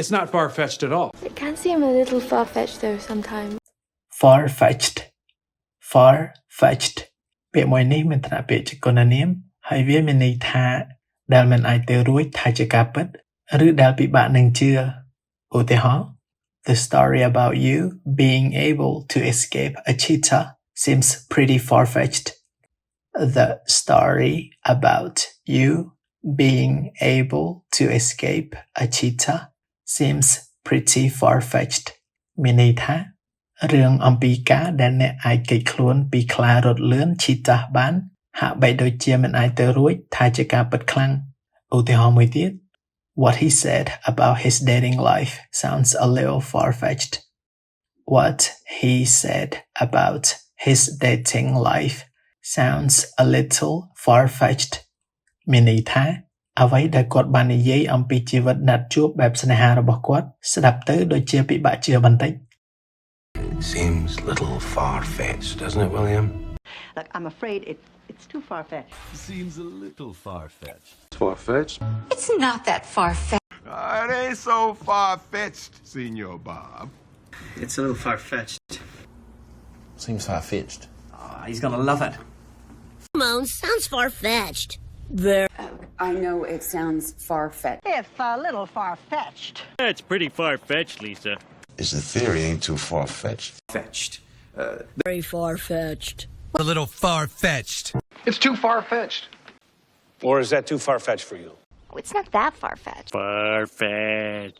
It's not far-fetched at all. It can seem a little far-fetched though sometimes. Far-fetched Far-fetched ពាក្យមួយនេះមានឋានៈពាក្យជាគុណនាមហើយវាមានន័យថាដែលមិនអាចទៅរួចថាជាការពិតឬដែលពិបាកនឹងជឿឧទាហរណ៍ The story about you being able to escape a cheetah seems pretty far-fetched. The story about you being able to escape a cheetah seems pretty far-fetched. មានន័យថារឿងអំពីការដែលអ្នកអាចគេចខ្លួនពីខ្លារត់លឿន cheetah បានហាក់បីដូចជាមិនអាចទៅរួចថាជាការពិតខ្លាំងឧទាហរណ៍មួយទៀត What he said about his dating life sounds a little far-fetched. What he said about his dating life sounds a little far-fetched. មានន័យថាអ្វីដែលគាត់បាននិយាយអំពីជីវិតណាត់ជួបបែបស្នេហារបស់គាត់ស្ដាប់ទៅដូចជាពិបាកជឿបន្តិច Seems a little far-fetched, doesn't it, William? Look, I'm afraid it's too far-fetched. Seems a little far-fetched. It's far-fetched. It's not that far-fetched. It ain't so far-fetched, Senor Bob. It's a little far-fetched. Seems far-fetched. Oh, he's gonna love it. Simone, sounds far-fetched. I know it sounds far-fetched. If a little far-fetched. It's pretty far-fetched, Lisa. Is the theory ain't too far-fetched? Fetched. Very far-fetched. A little far-fetched. It's too far-fetched. Or is that too far-fetched for you? Oh, it's not that far-fetched. Far-fetched.